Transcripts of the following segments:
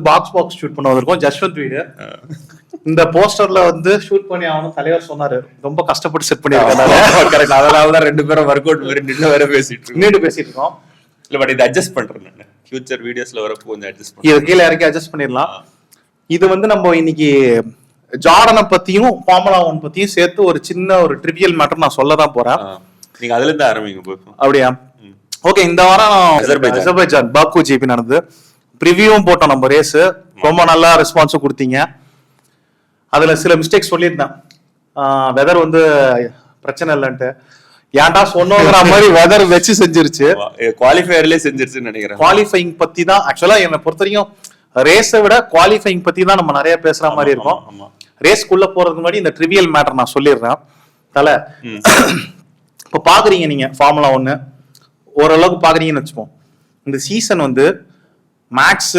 Box shoot பண்ண வந்திருக்கோம். ஜஸ்வந்த் வீடு. இந்த போஸ்டர்ல வந்து ஷூட் பண்ணி ஆகணும் தலைவர் சொன்னாரு. ரொம்ப கஷ்டப்பட்டு செட் பண்ணிருக்காங்க. அதனாலதான் ரெண்டு பேரும் ஒர்க் அவுட் மாதிரி நின்று வேற பேசிட்டு இருக்கோம். இல்ல பட் இது அட்ஜஸ்ட் பண்றேன் நான். ஃபியூச்சர் வீடியோஸ்ல வரப்போ கொஞ்சம் அட்ஜஸ்ட் பண்ணி இது கீழே இறக்கி அட்ஜஸ்ட் பண்ணிடலாம். இது வந்து நம்ம இன்னைக்கு ஜார்டனை பத்தியும் ஃபார்முலா 1 பத்தியும் சேர்த்து ஒரு சின்ன ஒரு ட்ரிவியல் மேட்டர் நான் சொல்லதான் போறேன். நீங்க அதுல இருந்து ஆரம்பிங்க போய். அப்படியா? ஓகே. இந்த வாரம் அசர்பைஜான் பாக்கு ஜிபி நடந்தது. ப்ரிவியூவும் போட்டோம் நம்ம ரேஸ். ரொம்ப நல்லா ரெஸ்பான்ஸும் கொடுத்தீங்க. அதுல சில மிஸ்டேக்ஸ் சொல்லியிருந்தேன். வெதர் வந்து பிரச்சனை இல்லைன்ட்டு ஏன்டா சொன்னோங்கிற மாதிரி வெதர் வச்சு செஞ்சிருச்சு. குவாலிஃபயர்லயே செஞ்சிருச்சுன்னு நினைக்கிறேன். குவாலிஃபைங் பத்தி தான் ஆக்சுவலா என்னை பொறுத்த வரைக்கும் ரேஸை விட குவாலிஃபைங் பத்தி தான் நம்ம நிறைய பேசுற மாதிரி இருக்கும். ரேஸ்க்குள்ள போறதுக்கு முன்னாடி இந்த ட்ரிவியல் மேட்டர் நான் சொல்லிடுறேன். தலை இப்ப பாக்குறீங்க நீங்க ஃபார்முலா 1 ஓரளவுக்கு பாக்குறீங்கன்னு வச்சுப்போம். இந்த சீசன் வந்து மேக்ஸ்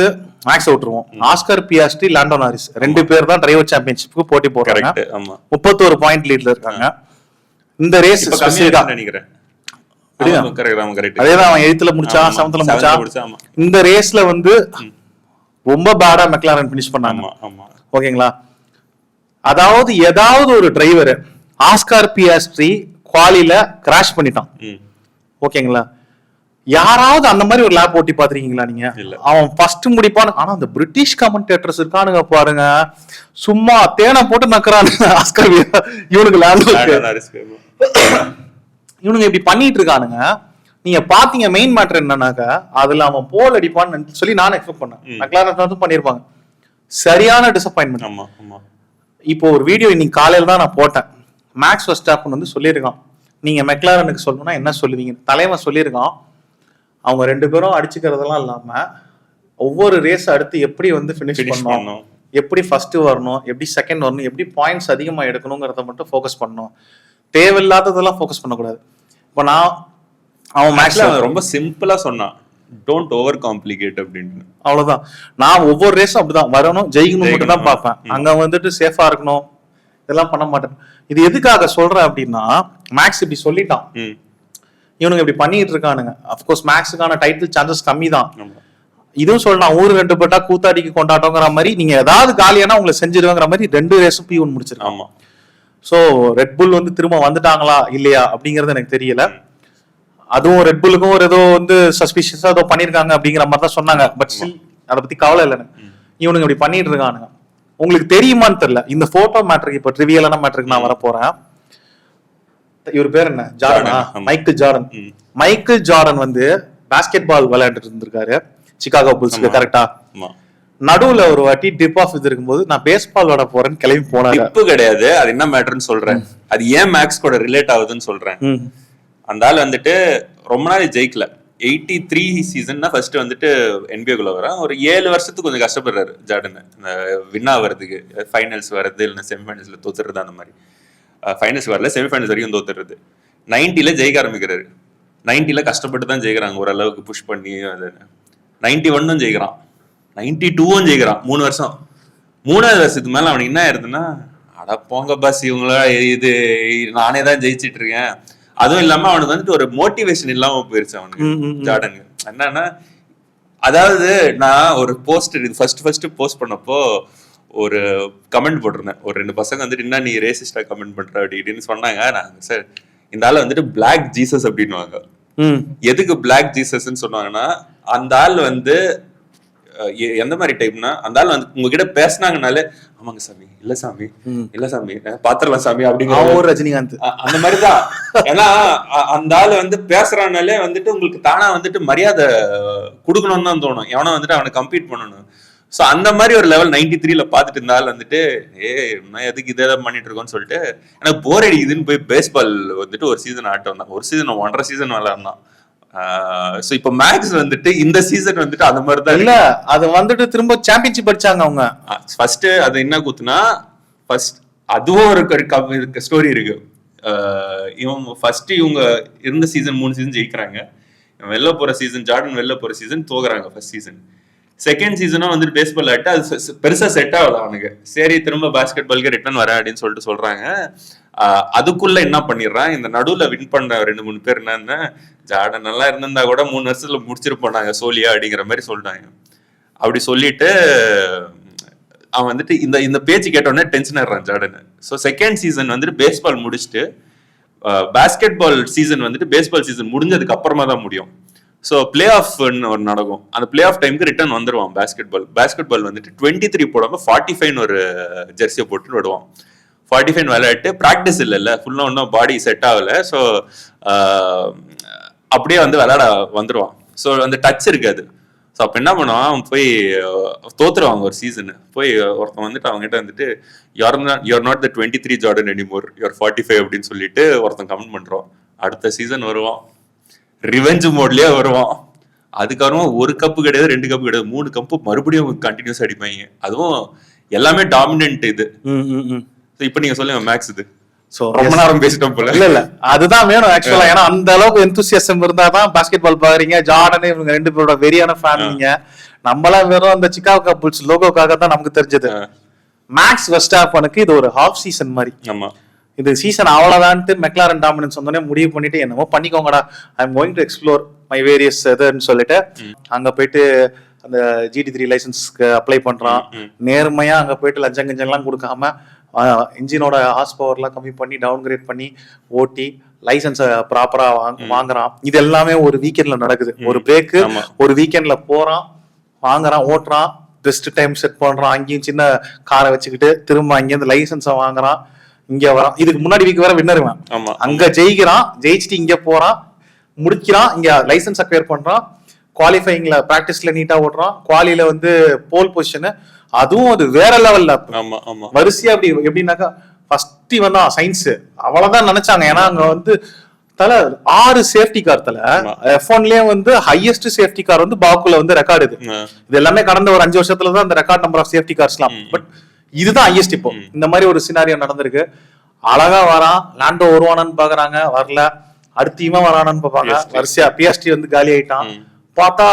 விட்டுருவோம். ஆஸ்கர் பியாஸ்ட்ரி, லாண்டோ நாரிஸ் 2 பேர் தான் டிரைவர் சாம்பியன்ஷிப்க்கு போட்டி போடுறாங்க. 31 பாயிண்ட் லீட்ல இருக்காங்க. இந்த ரேஸ் நினைக்கிறேன் அதேதான் அவன் 8th முடிச்சான், 7th முடிச்சான். இந்த ரேஸ்ல வந்து ரொம்ப பேடா மெக்லாரன் பினிஷ் பண்ணாங்க. ஓகேங்களா? அதாவது ஏதாவது ஒரு டிரைவர் ஆஸ்கார் பியாஸ்ட்ரி குவாலில கிராஷ் பண்ணிட்டான். ஓகேங்களா? யாராவது அந்த மாதிரி ஒரு லேப் ஓட்டி பாத்திருக்கீங்களா நீங்க? அவன் ஃபர்ஸ்ட் முடிப்பான். ஆனா அந்த பிரிட்டிஷ் கமெண்டேட்டர்ஸ் இருக்கானுங்க பாருங்க, சும்மா தேனை போட்டு நக்கறானுங்க. ஆஸ்கர் இவனுக்கு இவனுங்க இப்படி பண்ணிட்டு இருக்கானுங்க. நீங்க பாத்தீங்க மெயின் மேட்டர் என்னன்னாக்கா, அதுல அவன் போல் அடிப்பான்னு சொல்லி நான் எக்ஸ்பெக்ட் பண்ணேன். மெக்லாரன் பண்ணிருப்பாங்க. சரியான டிசப்பாயின்மெண்ட். இப்போ ஒரு வீடியோ இன்னைக்கு காலையில தான் நான் போட்டேன். மேக்ஸ் வெர்ஸ்டாப்பன் வந்து சொல்லியிருக்கான், நீங்க மெக்லாரனுக்கு சொல்லணும்னா என்ன சொல்லுவீங்க? தலைவன் சொல்லியிருக்கான், அவங்க 2 பேரும் அடிச்சுக்கிறதெல்லாம் இல்லாம ஒவ்வொரு ரேஸ் அடுத்து எப்படி வந்து பினிஷ் பண்ணணும், எப்படி ஃபர்ஸ்ட் வரணும், எப்படி செகண்ட் வரணும், எப்படி பாயிண்ட்ஸ் அதிகமா எடுக்கணுங்கிறத மட்டும் ஃபோக்கஸ் பண்ணணும். தேவையில்லாததெல்லாம் ஃபோக்கஸ் பண்ணக்கூடாது. இப்போ அவன் மேக்ஸ்ல ரொம்ப சிம்பிளா சொன்னான், டோன்ட் ஓவர் காம்ப்ளிகேட் அப்படின்னு. அவ்வளவுதான். நான் ஒவ்வொரு ரேஸும் அப்படிதான் வரணும், ஜெயிக்கணும் மட்டும் தான் பார்ப்பேன். அங்க வந்துட்டு சேஃபா இருக்கணும் இதெல்லாம் பண்ண மாட்டேன். இது எதுக்காக சொல்றேன் அப்படின்னா, மேக்ஸ் இப்படி சொல்லிட்டான், இவனுங்க இப்படி பண்ணிட்டு இருக்கானுங்க. அப்கோர்ஸ் மேக்ஸுக்கான டைட்டில் சான்சஸ் கம்மி தான். இதுவும் சொல்லலாம், ஊரு 2 பட்டா கூத்தாடிக்கு கொண்டாட்டோங்கிற மாதிரி நீங்க ஏதாவது காலியானா உங்களை செஞ்சிருவாங்கிற மாதிரி 2 ரேஸும் P1 முடிச்சிருக்காங்க. சோ ரெட் புல் வந்து திரும்ப வந்துட்டாங்களா இல்லையா அப்படிங்கறது எனக்கு தெரியல. அதுவும் ரெட் புல்லுக்கும் ஒரு ஏதோ வந்து சஸ்பிஷியஸா ஏதோ பண்ணிருக்காங்க அப்படிங்கிற மாதிரி தான் சொன்னாங்க. பட் ஸ்டில் அதை பத்தி கவலை இல்லை. இவனுங்க இப்படி பண்ணிட்டு இருக்கானுங்க. உங்களுக்கு தெரியுமான்னு தெரியல, இந்த போட்டோ மேட்ருக்கு இப்ப ட்ரிவியலான மேட்ருக்கு நான் வர போறேன். இவர் பேர் என்ன? ஜார்டனா? மைக்கேல் ஜார்டன் வந்து பாஸ்கெட் பால் விளையாண்டுட்டு இருந்திருக்காரு சிகாகோ புல்ஸ்க்கு. கரெக்டா? நடுவுல ஒரு வாட்டி டிப் ஆஃப் இது இருக்கும்போது நான் பேஸ்பால் விளையாட போறேன்னு கிளம்பி போனாரு. டிப்பு கிடையாது, அது என்ன மேட்டர்ன்னு சொல்றேன். அது ஏன் மேக்ஸ் கூட ரிலேட் ஆகுதுன்னு சொல்றேன். அந்த ஆள் வந்துட்டு ரொம்ப நாள் ஜெயிக்கல. 83 சீசன் தான் ஃபர்ஸ்ட் வந்துட்டு NBA-குள்ள வர. ஒரு 7 வருஷத்துக்கு கொஞ்சம் கஷ்டப்படுறாரு ஜார்டன் வின் ஆகிறதுக்கு. ஃபைனல்ஸ் வர்றது இல்லைன்னா செமிஃபைனல்ஸ்ல தோத்துறது. அந்த மாதிரி ஃபைனல்ஸ் வரல, செமிஃபைனல்ஸ் வரைக்கும் தோத்துறது. 90ல ஜெயிக்க ஆரம்பிக்கிறாரு. 90ல கஷ்டப்பட்டு தான் ஜெயிக்கிறாங்க, ஓரளவுக்கு புஷ் பண்ணி. 91 ஜெயிக்கிறான், 92 ஜெயிக்கிறான். 3 வருஷம். 3வது வருஷத்துக்கு மேல அவனுக்கு என்ன ஆயிருதுன்னா, அட போங்க பாஸ், இவங்களா இது நானே தான் ஜெயிச்சிட்டு இருக்கேன். அதுவும் இல்லாம அவனுக்கு வந்துட்டு ஒரு மோட்டிவேஷன் இல்லாம போயிருச்சு அவனுக்கு ஜார்டனுக்கு. என்னன்னா, அதாவது நான் ஒரு போஸ்ட் ஃபர்ஸ்ட் போஸ்ட் பண்ணப்போ ஒரு கமெண்ட் போட்டிருந்தேன். ஒரு 2 பசங்க வந்துட்டு என்ன நீ ரேசிஸ்டா கமெண்ட் பண்ற அப்படின்னு சொன்னாங்க. நான் சார் இந்த ஆள் வந்துட்டு பிளாக் ஜீசஸ் அப்படின்னுவாங்க. எதுக்கு பிளாக் ஜீசஸ்ன்னு சொன்னாங்கன்னா, அந்த ஆள் வந்து எந்த மாதிரி டைப்னா, அந்த ஆள் வந்து உங்ககிட்ட பேசினாங்கனாலே ஆமாங்க சாமி, இல்ல சாமி, இல்ல சாமி, பாத்திரலாம் சாமி அப்படிங்கிற ரஜினிகாந்த் அந்த மாதிரிதான். ஏன்னா அந்த ஆள் வந்து பேசுறானாலே வந்துட்டு உங்களுக்கு தானா வந்துட்டு மரியாதை கொடுக்கணும்னு தான் தோணும். எவனா வந்துட்டு அவனை கம்பீட் பண்ணணும். சோ அந்த மாதிரி ஒரு லெவல் 93ல பாத்துட்டு இருந்தாலும் வந்துட்டு நான் எதுக்கு இதே பண்ணிட்டு இருக்கோம்னு சொல்லிட்டு எனக்கு போர் அடிக்குதுன்னு போய் பேஸ்பால் வந்துட்டு ஒரு சீசன் ஆட்டம் தான். ஒரு சீசன் 1.5 சீசன் விளையாடுனான். சோ இப்ப மேக்ஸ் வந்துட்டு இந்த சீசன் வந்துட்டு அந்த மாதிரி தான் இல்ல, அது வந்துட்டு திரும்ப சாம்பியன்ஷிப் அடிச்சாங்க அவங்க. ஃபர்ஸ்ட் அது என்ன கூத்துனா, ஃபர்ஸ்ட் அதுவும் ஒரு ஸ்டோரி இருக்கு. இவங்க இருந்த சீசன் 3 சீசன் ஜெயிக்கிறாங்க. வெளில போற சீசன், ஜார்டன் வெளில போற சீசன் தோக்குறாங்க ஃபர்ஸ்ட் சீசன். செகண்ட் சீசனும் வந்துட்டு பேஸ்பால் ஆட்டு அது பெருசா செட் ஆகல அவனுக்கு. சரி திரும்ப பாஸ்கெட் பால்க்கு ரிட்டர்ன் வர அப்படின்னு சொல்லிட்டு சொல்றாங்க. அதுக்குள்ள என்ன பண்ணிடுறான், இந்த நடுவுல வின் பண்ண 2-3 பேர் என்னன்னா, ஜார்டன் நல்லா இருந்திருந்தா கூட 3 வருஷத்துல முடிச்சிருப்போம் நாங்க சோலியா அப்படிங்கிற மாதிரி சொல்லிட்டாங்க. அப்படி சொல்லிட்டு அவன் வந்துட்டு இந்த பேச்சு கேட்டோடனே டென்ஷன் ஆயிடுறான் ஜார்டன். ஸோ செகண்ட் சீசன் வந்துட்டு பேஸ்பால் முடிச்சுட்டு பாஸ்கெட் பால் சீசன் வந்துட்டு பேஸ்பால் சீசன் முடிஞ்சதுக்கு அப்புறமா தான் முடியும். ஸோ பிளே ஆஃப்னு ஒரு நடக்கும். அந்த பிளே ஆஃப் டைமுக்கு ரிட்டர்ன் வந்துடுவான். பாஸ்கெட் பால் வந்துட்டு 23 போடாம 45 ஒரு ஜெர்சியை போட்டு விடுவான். 45 விளையாட்டு ப்ராக்டிஸ் இல்லைல்ல, ஃபுல்லாக ஒன்றும் பாடி செட் ஆகல. ஸோ அப்படியே வந்து விளையாட வந்துடுவான். ஸோ அந்த டச் இருக்காது. ஸோ அப்போ என்ன பண்ணுவான், அவன் போய் தோத்துருவாங்க ஒரு சீசனு. போய் ஒருத்தன் வந்துட்டு அவங்ககிட்ட வந்துட்டு you are not the 23 Jordan anymore, you are 45 அப்படின்னு சொல்லிட்டு ஒருத்தன் கமெண்ட் பண்றான். அடுத்த சீசன் வருவான், ரிவெஞ்ச் மோட்லயே வருவான். அதுக்கப்புறமா ஒரு கப்பு கிடையாது, 2 கப்பு கிடையாது, 3 கப்பு மறுபடியும் கண்டினியூஸ் அடிப்பாங்க. அதுவும் எல்லாமே டாமினன்ட் இது. இப்ப நீங்க சொல்லுங்க மேக்ஸ். இது ரொம்ப நேரம் பேசிட்டோம் போல. இல்ல அதுதான் வேணும் ஆக்சுவலா. ஏன்னா அந்த அளவுக்கு எந்தூசியாசம் இருந்தாதான் பாஸ்கெட் பால் பாக்குறீங்க. ஜார்டன் இவங்க 2 பேரோட வெறியான ஃபேன். நீங்க நம்மளாம் வெறும் அந்த சிகாகோ புல்ஸ் லோகோக்காக தான் நமக்கு தெரிஞ்சது. மேக்ஸ் வெஸ்டாப்பனுக்கு இது ஒரு ஹாஃப் சீசன் மாதிரி. ஆமா, இது சீசன் அவ்வளவுதான்ட்டு மெக்லாரன் டாமினன்ஸ் வந்தோடனே முடிவு பண்ணிட்டு என்னமோ பண்ணிக்கோங்கடா, I am going to explore my various இதுன்னு சொல்லிட்டு அங்க போயிட்டு அந்த GT3 லைசன்ஸ்க்கு அப்ளை பண்றான். நேர்மையா அங்க போயிட்டு லஞ்சம் கஞ்சம்லாம் கொடுக்காம இன்ஜினோட ஹார்ஸ் பவர்லாம் கம்மி பண்ணி டவுன் கிரேட் பண்ணி ஓட்டி லைசன்ஸை ப்ராப்பரா வாங்குறான். இது எல்லாமே ஒரு வீக்கெண்ட்ல நடக்குது. ஒரு பிரேக்கு ஒரு வீக்கெண்ட்ல போறான், வாங்குறான், ஓட்டுறான், பெஸ்ட் டைம் செட் பண்றான். அங்கேயும் சின்ன காரை வச்சுக்கிட்டு திரும்ப அங்கேருந்து லைசன்ஸை வாங்குறான், இங்க வரான். இதுக்கு முன்னாடி வீக் வேற வின்னருவேன். அங்க ஜெயிக்கிறான், ஜெயிச்சுட்டு இங்க போறான், முடிக்கிறான், இங்க லைசன்ஸ் அக்வயர் பண்றான், குவாலிஃபைங்ல பிராக்டிஸ்ல நீட்டா ஓடுறான், குவாலில வந்து போல் பொசிஷன். அதுவும் அது வேற லெவல்ல வரிசையா. அப்படி எப்படின்னாக்கா ஃபர்ஸ்ட் வந்தா சயின்ஸ் அவ்வளவுதான் நினைச்சாங்க. ஏன்னா அங்க வந்து 6 சேஃப்டி கார் F1லயே வந்து ஹையஸ்ட் சேஃப்டி கார் வந்து பாக்குல வந்து ரெக்கார்டு. இது எல்லாமே கடந்த ஒரு 5 வருஷத்துலதான் அந்த ரெக்கார்ட் நம்பர் ஆஃப் சேஃப்டி கார்ஸ்லாம். பட் இதுதான் ஹையஸ்ட். இப்போ இந்த மாதிரி ஒரு சினாரியோ நடந்திருக்கு. அழகா வரான், லாண்டோ வருவானான்னு பாக்குறாங்க, வரல. அடுத்து இவன் வரானான்னு பாப்பாங்க, வரிசையா பிஎஸ்டி வந்து காலி ஆயிட்டான். பார்த்தா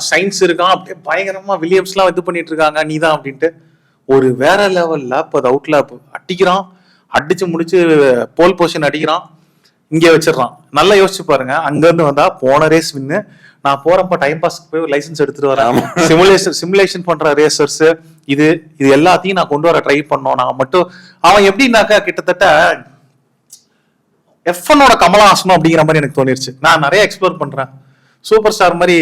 சயின்ஸ் இருக்கான், அப்படியே பயங்கரமா வில்லியம்ஸ் எல்லாம் இது பண்ணிட்டு இருக்காங்க, நீதான் அப்படின்ட்டு. ஒரு வேற லெவல் லேப், அது அவுட் லேப் அடிக்கிறான், அடிச்சு முடிச்சு போல் பொசிஷன் அடிக்கிறான், இங்கே வச்சிடறான். நல்லா யோசிச்சு பாருங்க, அங்க இருந்து வந்தா போன ரேஸ் வின்னு, நான் போறப்ப டைம் பாஸ்க்கு போய் லைசன்ஸ் எடுத்துட்டு வரேன், சிமுலேஷன் பண்ற ரேசர்ஸ், இது எல்லாத்தையும் நான் கொண்டு வர ட்ரை பண்ணோம். நான் மட்டும் அவன் எப்படின்னாக்கா கிட்டத்தட்ட F1ஓட கமலஹாசனம் அப்படிங்கிற மாதிரி எனக்கு தோணிருச்சு. நான் நிறைய எக்ஸ்ப்ளோர் பண்றேன். சூப்பர் ஸ்டார் மாதிரி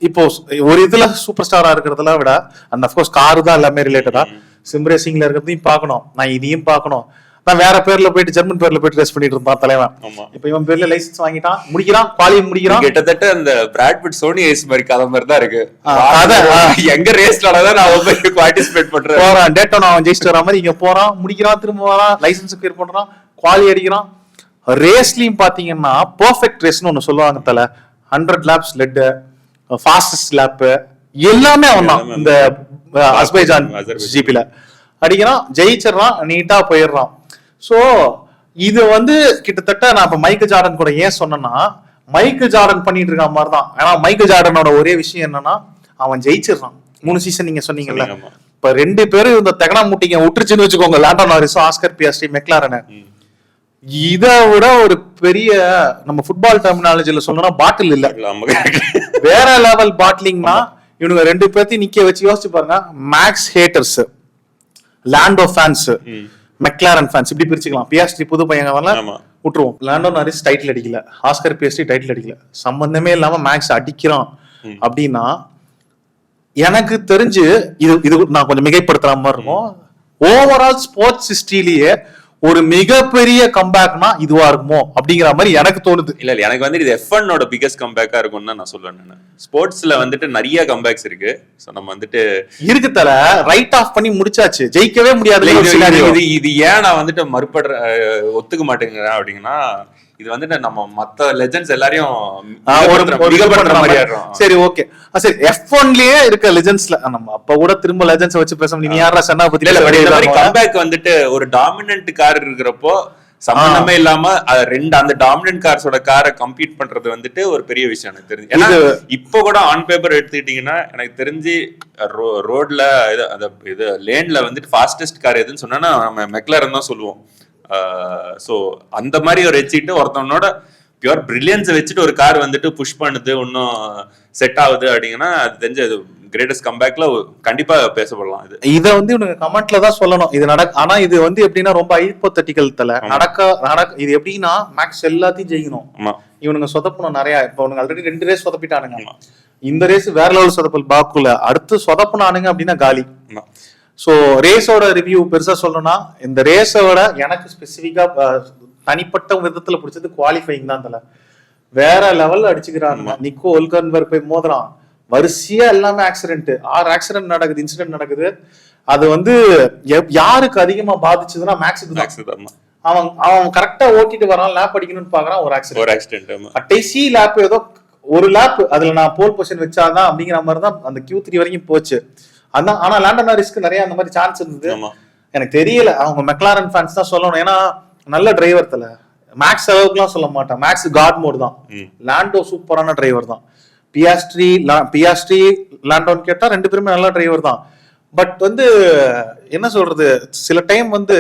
இப்போ ஒரு இதுல சூப்பர் ஸ்டாரா இருக்கிறதுல விட அந்த அஃப்கோர்ஸ் காரு தான் எல்லாமே ரிலேட்டடா. சிம் ரேசிங்ல இருக்கிறதையும் பார்க்கணும், நான் இதையும் பார்க்கணும். நான் வேற பேர்ல போயிட்டு ஜெர்மன் பேர்ல போயிட்டு ரேஸ் பண்ணிட்டு இருந்தான் தலைவன். இப்ப இவன் பேர்ல லைசன்ஸ் வாங்கிட்டான், முடிக்கிறான், குவாலிஃபை முடிக்கிறான். கிட்டத்தட்ட அந்த பிராட் பிட் சோனி ஏஸ் மாதிரி கதை மாதிரி தான் இருக்கு. எங்க ரேஸ்ல நான் பார்ட்டிசிபேட் பண்றேன், போறான் டேட்டோனா அவன் ஜெயிச்சிட்டு வர மாதிரி இங்க போறான், முடிக்கிறான், திரும்ப வரான், லைசன்ஸ் கிளியர் பண்றான், குவாலிஃபை அடிக்கிறான். ரேஸ்லயும் பாத்தீங்கன்னா பெர்ஃபெக்ட் ரேஸ்னு ஒண்ணு சொல்லுவாங்க தல. 100 லேப்ஸ் லெட், ஃபாஸ்டஸ்ட் லேப் எல்லாமே அவன் தான். இந்த அசர்பைஜான் ஜிபில அடிக்கிறான், ஜெயிச்சிடறான், நீட்டா போயிடுறான். சோ இது வந்து கிட்டத்தட்ட நான் இப்ப மைக்கேல் ஜார்டன் கூட ஏன் சொன்னேன்னா, மைக்கேல் ஜார்டன் பண்ணிட்டு இருக்க மாதிரி தான். ஏன்னா மைக்கேல் ஜார்டனோட ஒரே விஷயம் என்னன்னா, அவன் ஜெயிச்சிடறான். 3 சீசன் நீங்க சொன்னீங்கல்ல, இப்ப 2 பேரும் இந்த தகனா மூட்டிங்க விட்டுருச்சுன்னு வச்சுக்கோங்க, லாண்டோ நாரிஸும் ஆஸ்கர் பியாஸ்ட்ரி மெக்லாரன். இதை விட ஒரு பெரிய நம்ம ஃபுட்பால் டெர்மினாலஜில சொல்லணும்னா பாட்டில் இல்ல, வேற லெவல் பாட்டிலிங்னா இவனுங்க 2 பேர்த்தையும் நிக்க வச்சு யோசிச்சு பாருங்க. Max haters, Lando fans, McLaren fans, இப்படி பிரிச்சுக்கலாம். பியாஸ்ட்ரி புது பையன் விட்டுருவோம். லாண்டோ நாரிஸ் டைட்டில் அடிக்கல, ஆஸ்கர் பியாஸ்ட்ரி டைட்டில் அடிக்கல, சம்பந்தமே இல்லாம மேக்ஸ் அடிக்கிறான் அப்படின்னா எனக்கு தெரிஞ்சு இது நான் கொஞ்சம் மிகைப்படுத்துற மாதிரி இருக்கும். ஓவரால் ஸ்போர்ட்ஸ் ஹிஸ்டரியிலேயே ஒரு மிகப்பெரிய கம்பேக்னா இதுவா இருக்குமோ அப்படிங்கிற மாதிரி எனக்கு தோணுது. இல்ல எனக்கு வந்து இது F1ஓட பிகெஸ்ட் கம்பேக்கா இருக்கும்னு நான் சொல்லுவேன். ஸ்போர்ட்ஸ்ல வந்துட்டு நிறைய கம்பேக்ஸ் இருக்கு. சோ நம்ம வந்துட்டு இருக்கு தல, ரைட் ஆஃப் பண்ணி முடிச்சாச்சு, ஜெயிக்கவே முடியாது. இது ஏன் நான் வந்துட்டு மறுபடுற ஒத்துக்க மாட்டேங்கிறேன் அப்படின்னா, இது வந்துட்டு நம்ம மத்த லெஜெண்ட்ஸ் எல்லாரையும் சரி ஓகே சரி F1லயே இருக்க லெஜெண்ட்ஸ்ல நம்ம அப்ப கூட திரும்ப லெஜெண்ட்ஸ் வச்சு பேச நீ யாரா சன்னா பத்தி கம்பேக் வந்துட்டு ஒரு டாமினன்ட் கார் இருக்கிறப்போ சம்பந்தமே இல்லாம அந்த டாமினன்ட் கார்ஸோட காரை கம்பீட் பண்றது வந்துட்டு ஒரு பெரிய விஷயம் எனக்கு தெரிஞ்சு. ஏன்னா இப்ப கூட ஆன் பேப்பர் எடுத்துக்கிட்டீங்கன்னா எனக்கு தெரிஞ்சு ரோட்ல இது லேன்ல வந்துட்டு ஃபாஸ்டஸ்ட் கார் எதுன்னு சொன்னா நம்ம மெக்லாரன் தான் சொல்லுவோம். சோ அந்த மாதிரி ஒரு வச்சுட்டு ஒருத்தவனோட பியூர் பிரில்லியன்ஸை வச்சுட்டு ஒரு கார் வந்துட்டு புஷ் பண்ணுது, ஒன்னும் செட் ஆகுது அப்படிங்கன்னா அது தெரிஞ்சு கிரேட்டஸ்ட் கம்பேக்ல கண்டிப்பா பேசப்படலாம். இத வந்து இவனுங்க கமெண்ட்ல தான் சொல்லணும் இது ஆனா இது வந்து எப்படின்னா ரொம்ப ஹைப்போதெட்டிக்கல் தல இது எப்படின்னா மேக்ஸ் எல்லாத்தையும் ஜெயிக்கணும். இவனுங்க சொதப்பணும் நிறைய. இப்ப இவனுங்க ஆல்ரெடி 2 ரேஸ் சொதப்பிட்டானுங்க. இந்த ரேஸ் வேற லெவல் சொதப்பல் பாக்குல அடுத்து சொதப்புனானுங்க அப்படின்னா காலி. சோ ரேஸோட ரிவ்யூ பெருசா சொல்லணும்னா இந்த ரேஸோட எனக்கு ஸ்பெசிபிக்கா தனிப்பட்ட விதத்துல பிடிச்சது குவாலிஃபைங் தான். தல வேற லெவல்ல அடிச்சுக்கிறாங்க. நிக்கோ ஹல்கன்பர்க் போய் மோதுறான். வரிசையா எல்லாமே ஆக்சிடென்ட். 6 ஆக்சிடென்ட் நடக்குது, இன்சிடென்ட் நடக்குது. அது வந்து யாருக்கு அதிகமா பாதிச்சதுன்னா மேக்ஸுக்கு தான். அவன் கரெக்டா ஓட்டிட்டு வரான், லேப் அடிக்கணும்னு பாக்குறான், ஒரு ஆக்சிடென்ட். கடைசி லேப் ஏதோ ஒரு லேப் அதுல நான் போல் பொசிஷன் வச்சாதான் அப்படிங்கிற மாதிரி தான் அந்த Q3 வரைக்கும் போச்சு. அதான். ஆனா லாண்டோ நாரிஸ்க்கு நிறைய அந்த மாதிரி சான்ஸ் இருந்தது. எனக்கு தெரியல, அவங்க மெக்லாரன் ஃபேன்ஸ் தான் சொல்லணும். ஏன்னா நல்ல டிரைவர் தல. மேக்ஸ் அளவுக்குலாம் சொல்ல மாட்டான். மேக்ஸ் காட் மோட் தான். லாண்டோ சூப்பரான டிரைவர் தான். பியாஸ்ட்ரி லாண்டோன்னு கேட்டா 2 பேருமே நல்ல டிரைவர் தான். பட் வந்து என்ன சொல்றது, சில டைம் வந்து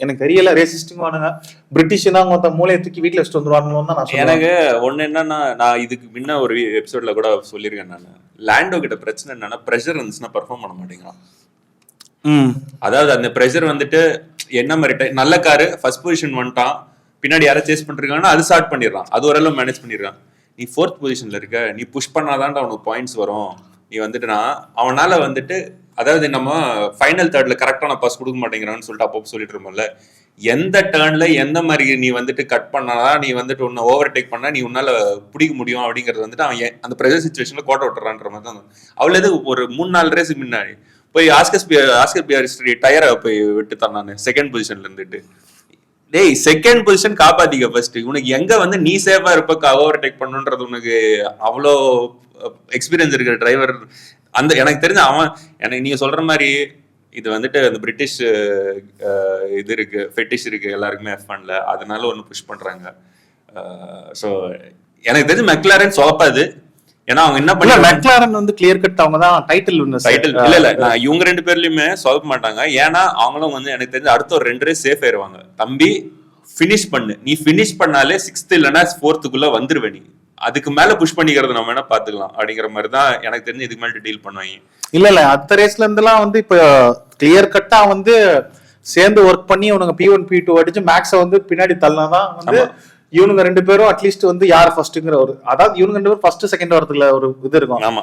எனக்கு தெரியல, ரேசிஸ்டிங் வானுங்க. பிரிட்டிஷ் தான் மொத்த மூளையை தூக்கி வீட்டுல வச்சுட்டு வந்துருவாங்கன்னு தான் நான். எனக்கு ஒண்ணு என்னன்னா, நான் இதுக்கு முன்ன ஒரு எபிசோட்ல கூட சொல்லியிருக்கேன். நான் லாண்டோ கிட்ட பிரச்சனை என்னன்னா, ப்ரெஷர் இருந்துச்சுன்னா பெர்ஃபார்ம் பண்ண மாட்டேங்கிறான். அதாவது அந்த ப்ரெஷர் வந்துட்டு என்ன மாதிரி நல்ல காரு ஃபர்ஸ்ட் பொசிஷன் வந்துட்டான், பின்னாடி யாரும் சேஸ் பண்ணிருக்காங்கன்னா அது ஸ்டார்ட் பண்ணிடுறான், அது ஓரளவு மேனேஜ் பண்ணிடுறான். நீ 4th பொசிஷன்ல இருக்க, நீ புஷ் பண்ணாதான்டா அவனுக்கு பாயிண்ட்ஸ் வரும். நீ வந்துட்டுனா அவனால வந்துட்டு, அதாவது நம்ம ஃபைனல் தேர்ட்ல கரெக்டான பாஸ் கொடுக்க மாட்டேங்கிறான்னு சொல்லிட்டு அப்போ சொல்லிட்டு இருப்போம்ல, எந்த டர்ன்ல எந்த மாதிரி நீ வந்துட்டு கட் பண்ணாதான் நீ வந்துட்டு உன்னை ஓவர் டேக் பண்ணா நீ உன்னால பிடிக்க முடியும் அப்படிங்கிறது வந்துட்டு அவன் அந்த ப்ரெஷர் சிச்சுவேஷன்ல கோட்டை விட்டுறான்ற மாதிரி தான். அவ்வளவு ஒரு 3-4 ரேஸுக்கு முன்னாடி போய் ஆஸ்கர் பியாரிஸ்ட்ரி டயரை போய் விட்டு தான் நான் செகண்ட் பொசிஷன்ல இருந்துட்டு, டேய் செகண்ட் பொசிஷன் காப்பாத்திக்க ஃபர்ஸ்ட். உனக்கு எங்க வந்து நீ சேஃபா இருப்ப ஓவர் டேக் பண்ணுன்றது உனக்கு அவ்வளோ எக்ஸ்பீரியன்ஸ் இருக்கிற டிரைவர் அந்த எனக்கு தெரிஞ்ச அவன். எனக்கு நீங்க சொல்ற மாதிரி இது வந்துட்டு அந்த பிரிட்டிஷ் இது இருக்கு, ஃபெட்டிஷ் இருக்கு எல்லாருக்குமே F1ல, அதனால ஒன்று புஷ் பண்றாங்க. ஸோ எனக்கு தெரிஞ்ச மெக்லாரன் சோப்பாது. ஏன்னா அவங்க என்ன பண்ண, மெக்லாரன் வந்து கிளியர் கட் அவங்க தான் டைட்டில் இல்ல நான் இவங்க 2 பேர்லயுமே சொதப்ப மாட்டாங்க. ஏன்னா அவங்களும் வந்து எனக்கு தெரிஞ்சு அடுத்த ஒரு 2 ரேஸ் சேஃப் ஆயிருவாங்க. தம்பி பினிஷ் பண்ணு, நீ பினிஷ் பண்ணாலே 6th இல்லைன்னா 4th வந்துருவே, நீ அதுக்கு மேல புஷ் பண்ணிக்கிறது நம்ம வேணா பாத்துக்கலாம் அப்படிங்கிற மாதிரி தான் எனக்கு தெரிஞ்சு இதுக்கு மேல டீல் பண்ணுவாங்க. இல்ல அடுத்த ரேஸ்ல இருந்தெல்லாம் வந்து இப்ப கிளியர் கட்டா வந்து சேர்ந்து ஒர்க் பண்ணி உனக்கு P1 P2 அடிச்சு மேக்ஸ வந்து பின்னாடி தள்ளனாதான் வந்து இவனுங்க 2 பேரும் அட்லீஸ்ட் வந்து யார் ஃபர்ஸ்ட்ங்கிற ஒரு, அதாவது இவனுங்க 2 பேரும் ஃபர்ஸ்ட் செகண்ட் வரதுல ஒரு இது இருக்கும். ஆமா,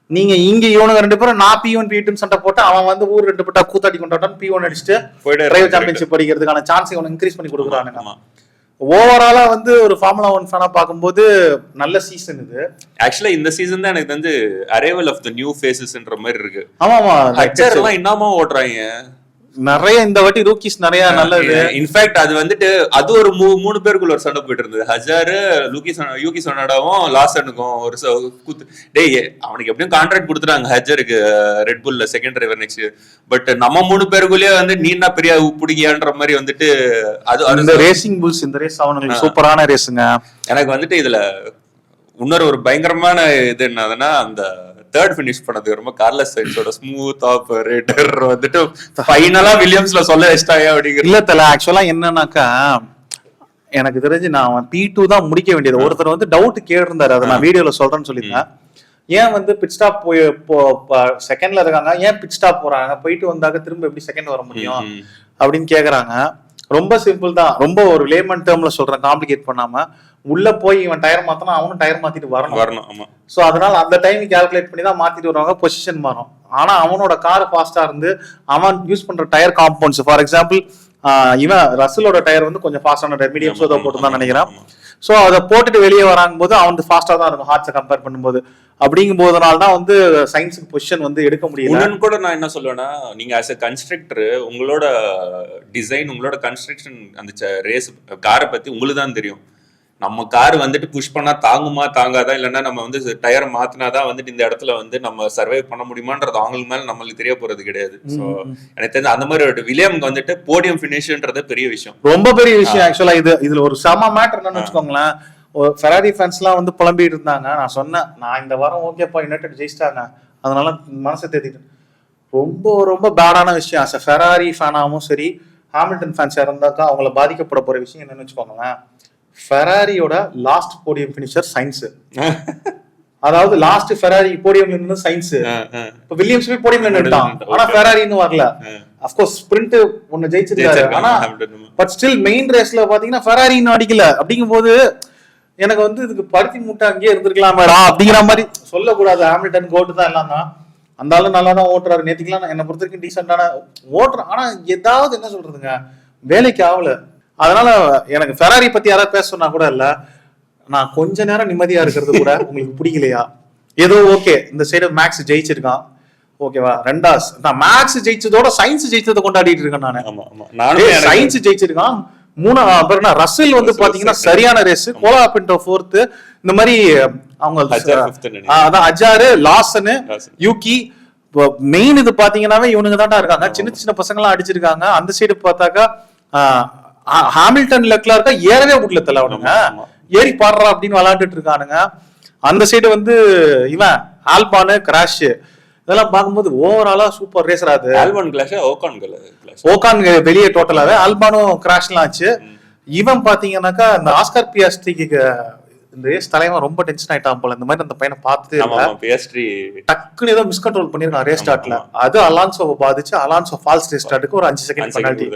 நீங்க இங்க இவனுங்க 2 பேரும் நான் P1 P2 சண்டை போட்டு அவன் வந்து ஊர் 2 பட்டா கூத்தாடி கொண்டாட்டான் P1 அடிச்சுட்டு டிரைவர் சாம்பியன்ஷிப் அடிக்கிறதுக்கான சான்ஸ் இவனுக்கு இன்க்ரீஸ் பண்ணி கொடுக்குறானுங்க. ஓவராலா வந்து ஒரு ஃபார்முலா 1 ஃபேனா பார்க்கும்போது நல்ல சீசன் இது. ஆக்சுவலா இந்த சீசன் தான் எனக்கு வந்து அரைவல் ஆஃப் தி நியூ ஃபேசஸ்ன்ற மாதிரி இருக்கு. ஆமா, ஹச்சர் எல்லாம் இன்னமா ஓடுறாங்க நிறைய. இந்த வாட்டி ரூக்கிஸ் நிறைய நல்லது. இன்ஃபேக்ட் அது வந்துட்டு அது ஒரு 3 பேருக்குள்ள ஒரு சண்டை போயிட்டு இருந்தது. ஹஜார், யூகி சொனாடாவும் லாசனுக்கும் ஒரு டேய் அவனுக்கு எப்படியும் கான்ட்ராக்ட் கொடுத்துட்டாங்க ஹஜருக்கு ரெட் புல்ல செகண்ட் டிரைவர் நெக்ஸ்ட். பட் நம்ம 3 பேருக்குள்ளேயே வந்து நீ என்ன பெரிய பிடிக்கியான்ற மாதிரி வந்துட்டு அது ரேசிங் புல்ஸ் இந்த ரேஸ் அவனுக்கு சூப்பரான ரேஸுங்க. எனக்கு வந்துட்டு இதுல இன்னொரு பயங்கரமான இது என்னதுன்னா, அந்த தேர்ட் ஃபினிஷ் பண்ணது ரொம்ப கார்லஸ் சைன்ஸோட ஸ்மூத் ஆபரேட்டர் வந்துட்டு ஃபைனலா வில்லியம்ஸ்ல சொல்ல வச்சிட்டாங்க அப்படிங்கிற. இல்ல தல, ஆக்சுவலா என்னன்னாக்கா எனக்கு தெரிஞ்சு நான் P2 தான் முடிக்க வேண்டியது. ஒருத்தர் வந்து டவுட் கேட்டிருந்தாரு, அதை நான் வீடியோல சொல்றேன்னு சொல்லியிருந்தேன். ஏன் வந்து பிட் ஸ்டாப் போய் செகண்ட்ல இருக்காங்க, ஏன் பிட் ஸ்டாப் போறாங்க, போயிட்டு வந்தாக்க திரும்ப எப்படி செகண்ட் வர முடியும் அப்படின்னு கேக்குறாங்க. ரொம்ப சிம்பிள் தான், ரொம்ப ஒரு லேமன் டேர்ம்ல சொல்றேன், காம்ப்ளிகேட் பண்ணாம. உள்ள போய் இவன் டயர் மாத்தனா அவனும் டயர் மாத்திட்டு வரணும். சோ அதனால அந்த டைம் கால்குலேட் பண்ணி தான் மாத்திட்டு வருவாங்க, பொசிஷன் மாறும். ஆனா அவனோட கார் ஃபாஸ்டா இருந்து அவன் யூஸ் பண்ற டயர் காம்பவுண்ட்ஸ், ஃபார் எக்ஸாம்பிள் இவன் ரசலோட டயர் வந்து கொஞ்சம் ஃபாஸ்டான டயர், மீடியம் சோதா போட்டு தான் நினைக்கிறேன். சோ அதை போட்டுட்டு வெளியே வராங்க போது அவன் ஃபாஸ்டா தான் இருக்கும் ஹார்ட்ஸை கம்பேர் பண்ணும்போது. அப்படிங்கும் போதனால தான் வந்து சயின்ஸுக்கு பொசிஷன் வந்து எடுக்க முடியல. கூட நான் என்ன சொல்லுவேன்னா, நீங்க ஆஸ் எ கன்ஸ்ட்ரக்டர் உங்களோட டிசைன், உங்களோட கன்ஸ்ட்ரக்ஷன், அந்த ரேஸ் காரை பத்தி உங்களுக்கு தான் தெரியும். நம்ம கார் வந்துட்டு புஷ் பண்ணா தாங்குமா தாங்காதா, இல்லைன்னா நம்ம வந்து டயர் மாத்தினாதான் வந்துட்டு இந்த இடத்துல வந்து நம்ம சர்வை பண்ண முடியுமான்றது அவங்களுக்கு மேல நம்மளுக்கு தெரிய போறது கிடையாது. ஸோ எனக்கு தெரிஞ்ச அந்த மாதிரி ஒரு வில்லியம்க்கு வந்துட்டு போடியம் ஃபினிஷ்ன்றது பெரிய விஷயம், ரொம்ப பெரிய விஷயம். ஆக்சுவலா இதுல ஒரு சம மேட்டர் என்னன்னு வச்சுக்கோங்களேன். ஃபெராரி ஃபேன்ஸ் எல்லாம் வந்து புலம்பிட்டு இருந்தாங்க. நான் சொன்னேன், நான் இந்த வாரம் ஓகேப்பா யுனைடெட் ஜெயிச்சிட்டாங்க, அதனால மனசை தேத்திட்டு. ரொம்ப ரொம்ப பேடான விஷயம். அஸ் ஃபெராரி ஃபேனாவும் சரி, ஹாமில்டன் ஃபேன்ஸ் இருந்தாக்கா அவங்கள பாதிக்கப்பட போற விஷயம் என்னன்னு வச்சுக்கோங்களேன். ஃபெராரியோட லாஸ்ட் போடியம் ஃபினிஷர் சைன்ஸ். அதாவது லாஸ்ட் ஃபெராரி போடியம்ல நின்னு சைன்ஸ், இப்ப வில்லியம்ஸ் போய் போடியம்ல நின்னுட்டான், ஆனா ஃபெராரி இன்னும் வரல. அஃப்கோர்ஸ் ஸ்பிரிண்ட் ஒன்னு ஜெயிச்சிருக்காரு, ஆனா பட் ஸ்டில் மெயின் ரேஸ்ல பாத்தீங்கன்னா ஃபெராரி இன்னும் அடிக்கல. அப்படிங்கும்போது எனக்கு வந்து இதுக்கு பருத்தி மூட்டை அங்கேயே இருந்திருக்கலாமேடா அப்படிங்கிற மாதிரி சொல்லக்கூடாது. ஹாமில்டன் கோட்டு தான் எல்லாம் தான், அந்த ஆளு நல்லா தான் ஓட்டுறாரு. நேற்றுக்கெல்லாம் என்னை பொறுத்த வரைக்கும் டீசென்டான ஓட்டுறேன், ஆனா ஏதாவது என்ன சொல்றதுங்க வேலைக்கு ஆகல. அதனால எனக்கு ஃபெராரி பத்தி யாராவது பேச சொன்னா கூட இல்ல, நான் கொஞ்ச நேரம் நிம்மதியா இருக்கிறது கூட உங்களுக்கு பிடிக்கலையா? ஏதோ ஓகே இந்த சைடு மேக்ஸ் ஜெயிச்சிருக்கான், ஓகேவா? ரெண்டாஸ் நான் மேக்ஸ் ஜெயிச்சதோட சயின்ஸ் ஜெயிச்சதை கொண்டாடிட்டு இருக்கேன் நானு. சயின்ஸ் ஜெயிச்சிருக்கான். மூணா ரசல் வந்து பாத்தீங்கன்னா சரியான ரேஸ், கோலா பின்டோ ஃபோர்த்து, இந்த மாதிரி அவங்க அதான் அஜாரு, லாசனு, யூகி. மெயின் இது பாத்தீங்கன்னாவே இவனுங்க தான் இருக்காங்க, சின்ன சின்ன பசங்க எல்லாம் அடிச்சிருக்காங்க. அந்த சைடு பார்த்தாக்கா ஹாமில்டன் லெக்லர்க்கா ஏறவே விடல தல, அவனுங்க ஏறி பாடுறா அப்படின்னு விளையாண்டுட்டு இருக்கானுங்க. அந்த சைடு வந்து இவன் ஆல்பானு கிராஷ், இதெல்லாம் பார்க்கும்போது ஓவராலா சூப்பர் ரேசர். அது ஓகான் வெளியே டோட்டலாவே, ஆல்பானும் கிராஷ்லாம் ஆச்சு. இவன் பாத்தீங்கன்னாக்கா இந்த ஆஸ்கர் பியாஸ்ட்ரிக்கு இந்த ரேஸ் தலைவன் ரொம்ப டென்ஷன் ஆயிட்டான் போல. இந்த மாதிரி அந்த பையனை பார்த்துட்டு டக்குன்னு ஏதோ மிஸ்கண்ட்ரோல் பண்ணிருக்கான் ரேஸ் ஸ்டார்ட்ல. அது அலான்சோவை பாதிச்சு, அலான்சோ ஃபால்ஸ் ரேஸ் ஸ்டார்ட்டுக்கு ஒரு 5 செகண்ட் பெனால்டி.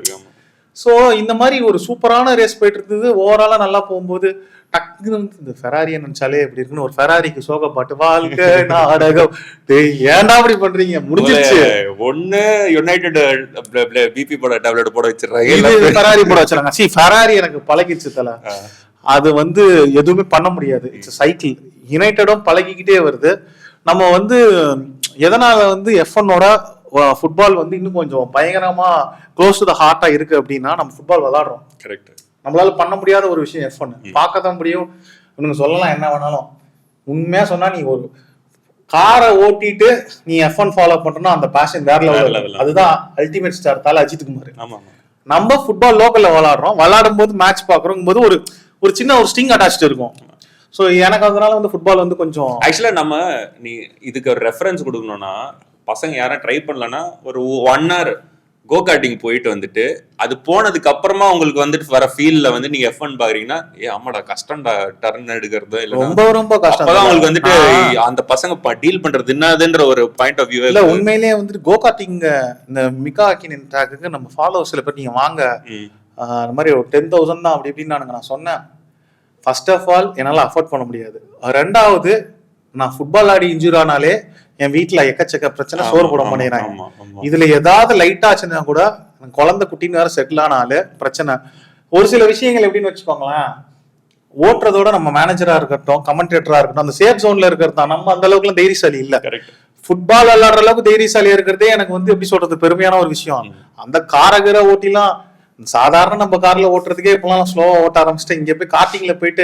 சோ இந்த மாதிரி ஒரு சூப்பரான ரேஸ் போயிட்டு இருந்தது. ஓவராலா நல்லா போகும்போது டக்குன்னு இந்த ஃபெராரியை நினைச்சாலே எப்படி இருக்குன்னு ஒரு ஃபெராரிக்கு சோக பாட்டு, வாழ்க்கை நாடகம், ஏன்டா அப்படி பண்றீங்க, முடிஞ்சிருச்சு. ஒண்ணு யுனைடெட் பிபி போட டேப்லெட் போட வச்சிருக்காங்க, ஃபெராரி போட வச்சிருக்காங்க. சி ஃபெராரி எனக்கு பழகிடுச்சு தல, அது வந்து எதுவுமே பண்ண முடியாது. It's cycle. யுனைடெடும் பழகிக்கிட்டே வருது. நம்ம வந்து எதனால வந்து F1ஓட ஃபுட்பால் வந்து இன்னும் கொஞ்சம் பயங்கரமா க்ளோஸ் டு த ஹார்ட்டா இருக்கு அப்படின்னா, நம்ம ஃபுட்பால் விளையாடுறோம். கரெக்ட். நம்மளால பண்ண முடியாத ஒரு விஷயம் F1. பார்க்க தான் முடியும், இவனுங்க சொல்லலாம் என்ன வேணாலும். உண்மையா சொன்னா நீ ஒரு காரை ஓட்டிட்டு நீ F1 ஃபாலோ பண்றனா அந்த பேஷன் வேற லெவல். அதுதான் அல்டிமேட் ஸ்டார் தல அஜித் குமார். நம்ம ஃபுட்பால் லோக்கல்ல விளையாடுறோம், விளையாடும் போது மேட்ச் பாக்குறோம் போது ஒரு சின்ன ஒரு ஸ்டிங் அட்டாச்ட் இருக்கும். சோ எனக்கு அதனால வந்து ஃபுட்பால் வந்து கொஞ்சம் ஆக்சுவலா நம்ம நீ இதுக்கு ஒரு ரெஃபரன்ஸ் கொடுக்கணும்னா, பசங்க யாரும் ட்ரை பண்ணலன்னா ஒரு 1 hour கோ கார்டிங் போயிட்டு வந்துட்டு அது போனதுக்கு அப்புறமா உங்களுக்கு வந்துட்டு வர ஃபீல்ல வந்து நீங்க F1 பாக்குறீங்கன்னா, ஆமாடா கஷ்டம்டா டர்ன் எடுக்கிறது, இல்ல ரொம்ப ரொம்ப கஷ்டம். அப்பதான் உங்களுக்கு வந்துட்டு அந்த பசங்க டீல் பண்றது என்னதுன்ற ஒரு பாயிண்ட் ஆஃப் வியூ இல்ல. உண்மையிலேயே வந்துட்டு கோ கார்டிங் இந்த மிகா ஆக்கின் ட்ராக்குக்கு நம்ம ஃபாலோவர்ஸ் சில பேர் நீங்க வாங்க அந்த மாதிரி ஒரு 10,000 தான் அப்படி இப்படின்னு நான் சொன்னேன். ஃபர்ஸ்ட் ஆஃப் ஆல் என்னால அஃபோர்ட் பண்ண முடியாது. ரெண்டாவது நான் ஃபுட்பால் ஆடி இன்ஜூர் ஆனாலே என் வீட்டுல எக்கச்சக்க பிரச்சனை, சோறு போட மாட்டேங்கிறாங்க. இதுல ஏதாவது லைட் ஆச்சுன்னா கூட குழந்தை குட்டின்னு வேற செட்டில் ஆனாலே பிரச்சனை. ஒரு சில விஷயங்கள் எப்படின்னு வச்சுக்கோங்களேன், ஓட்டுறதோட நம்ம மேனேஜரா இருக்கட்டும், கமெண்டேட்டரா இருக்கட்டும், அந்த சேஃப் ஜோன்ல இருக்கிறதா நம்ம அந்த அளவுக்கு தைரியசாலி இல்ல. ஃபுட்பால் விளையாடுற அளவுக்கு தைரியசாலியா இருக்கிறதே எனக்கு வந்து எப்படி சொல்றது பெருமையான ஒரு விஷயம். அந்த காரகிற ஓட்டிலாம் சாதாரண நம்ம கார்ல ஓட்டுறதுக்கே இப்பெல்லாம் ஸ்லோவா ஓட்ட ஆரம்பிச்சுட்டு, இங்க போய் கார்டிங்ல போயிட்டு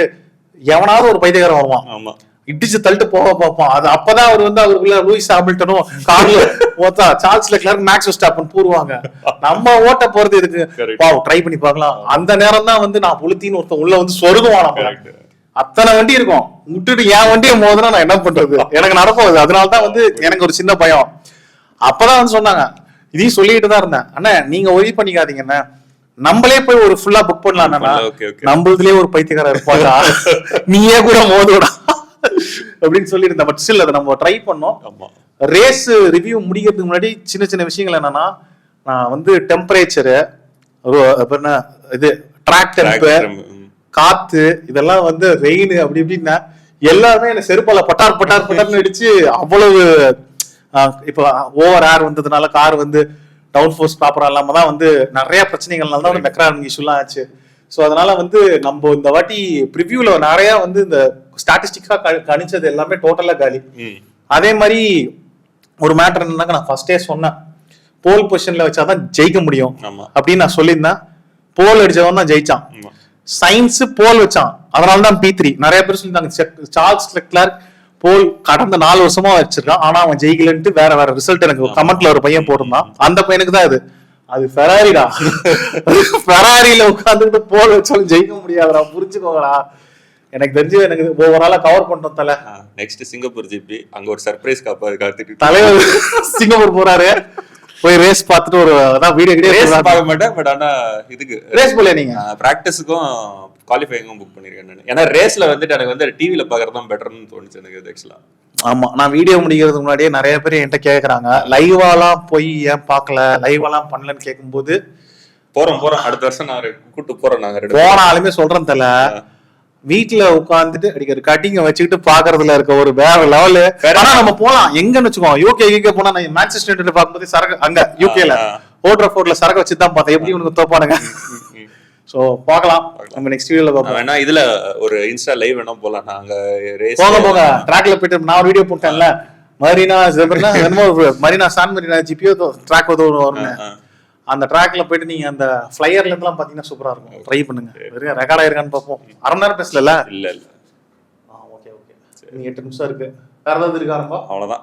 எவனாவது ஒரு பைத்தியக்காரன் வருவான், இடிச்சு தள்ளிட்டு போக பார்ப்போம். அது அப்பதான் அவர் வந்து அவருக்குள்ள லூயிஸ் ஹாமில்டனும் கார்ல ஓத்தா சார்ல்ஸ் லெக்லர் மேக்ஸ் வெர்ஸ்டாப்பன் பூருவாங்க. நம்ம ஓட்ட போறது இதுக்கு ட்ரை பண்ணி பார்க்கலாம். அந்த நேரம் தான் வந்து நான் புளுத்தின்னு ஒருத்தன் உள்ள வந்து சொருகுவான். அத்தனை வண்டி இருக்கும், விட்டுட்டு என் வண்டியை மோதுனா நான் என்ன பண்றது, எனக்கு நடக்கும். அதனாலதான் வந்து எனக்கு ஒரு சின்ன பயம். அப்பதான் வந்து சொன்னாங்க, இதையும் சொல்லிட்டு தான் இருந்தேன், அண்ணா நீங்க ஒரே பண்ணிக்காதீங்கண்ணா, நம்மளே போய் ஒரு ஃபுல்லா புக் பண்ணலாம்னா நம்மளதுலயே ஒரு பைத்தியக்காரர் இருப்பாங்க, நீயே கூட மோதுடா அப்படின்னு சொல்லி இருந்தேன். பட் ஸ்டில் அதை நம்ம ட்ரை பண்ணோம். ரேஸ் ரிவ்யூ முடிக்கிறதுக்கு முன்னாடி சின்ன சின்ன விஷயங்கள் என்னன்னா, நான் வந்து டெம்பரேச்சரு, இது ட்ராக் டெம்பு, காத்து, இதெல்லாம் வந்து ரெயின் அப்படி இப்படின்னா எல்லாருமே என்ன செருப்பால பட்டார் பட்டார் பட்டார்னு அடிச்சு அவ்வளவு. இப்போ ஓவர் ஏர் வந்ததுனால கார் வந்து டவுன் ஃபோர்ஸ் ப்ராப்பரா இல்லாம தான் வந்து நிறைய பிரச்சனைகள்னால தான் மெக்ரானிக் இஷ்யூலாம் ஆச்சு. ஸோ அதனால வந்து நம்ம இந்த வாட்டி ப்ரிவியூல நிறைய வந்து இந்த ஸ்டாட்டிஸ்டிக்ஸா கணிச்சது எல்லாமே டோட்டலா காலி. அதே மாதிரி ஒரு மேட்டர் என்னன்னாக்க, நான் ஃபர்ஸ்டே சொன்னேன் போல் பொசிஷன்ல வச்சாதான் ஜெயிக்க முடியும் அப்படின்னு நான் சொல்லியிருந்தேன். போல் அடிச்சவன் தான் ஜெயிச்சான். சயின்ஸ் போல் வச்சான், அதனாலதான் P3. நிறைய பேர் சொல்லியிருந்தாங்க சார்ல்ஸ் லெக்லர் போல் கடந்த 4 வருஷமா வச்சிருக்கான், ஆனா அவன் ஜெயிக்கலன்ட்டு வேற வேற ரிசல்ட் எனக்கு கமெண்ட்ல ஒரு பையன் போட்டிருந்தான். அந்த பையனுக்கு தான் அது ஃபெராரிடா. ஃபெராரியில உட்காந்துட்டு போல் வச்சாலும் ஜெயிக்க முடியாதுடா, புரிஞ்சுக்கோங்கடா. எனக்கு தெரிஞ்சு எனக்கு ஓவராலா கவர் பண்றோம் தல. நெக்ஸ்ட் சிங்கப்பூர் ஜிபி, அங்க ஒரு சர்ப்ரைஸ் காத்துட்டு தலைவர் சிங்கப்பூர் போறாரு. போய் ரேஸ் பார்த்துட்டு ஒரு வீடியோ ரேஸ் பார்க்க மாட்டேன், பட் ஆனா இதுக்கு ரேஸ் போல நீங்க பிராக்டிஸுக்கும் குவாலிஃபைங்கும் புக் பண்ணிருக்கேன் நான். ஏன்னா ரேஸ்ல வந்துட்டு எனக்கு வந்து டிவில பாக்குறது தான் பெட்டர்னு தோணுச்சு எனக்கு இது ஆக்சுவலா. ஆமா, நான் வீடியோ முடிக்கிறதுக்கு முன்னாடியே நிறைய பேர் என்கிட்ட கேக்குறாங்க லைவாலாம் போய் ஏன் பார்க்கல, லைவாலாம் பண்ணலன்னு கேட்கும்போது போறோம் அடுத்த வருஷம் நான் கூட்டு போறோம். நாங்க போனாலுமே சொல்றேன் தல, வீட்டுல உட்காந்துட்டு அடிக்கிற கட்டிங்க வச்சுக்கிட்டு பாக்குறதுல இருக்க ஒரு வேற லெவலு. ஆனா நம்ம போலாம் எங்கன்னு வச்சுக்கோ, யூகே போனா நான் மான்செஸ்டர் யுனைட்டட் பார்க்கும்போது சரக்கு அங்க யூகேல ஓல்ட்ராஃபோர்ட்ல சரக்கு வச்சு தான் பார்த்தேன். எப்படி உனக்கு தோப்பானுங்க. சோ பார்க்கலாம், நம்ம நெக்ஸ்ட் வீடியோல பார்ப்போம். வேணா இதுல ஒரு இன்ஸ்டா லைவ் வேணா போலாம். நாங்க ரேஸ் போங்க ட்ராக்ல போயிட்டு நான் ஒரு வீடியோ போட்டேன்ல, மரீனா என்னமோ மரீனா சான் மரீனா ஜிபியோ ட்ராக் வரும்னு, அந்த ட்ராக்ல போயிட்டு நீங்க அந்த ஃபிளையர்ல இருந்தெல்லாம் பாத்தீங்கன்னா சூப்பரா இருக்கும். ட்ரை பண்ணுங்க. வெறும் ரெக்கார்ட் ஆயிருக்கான்னு பார்ப்போம். அரை மணி நேரம் பேசல. இல்ல ஓகே நீங்க 8 நிமிஷம் இருக்கு. வேற ஏதாவது இருக்கா? அவ்வளவுதான்.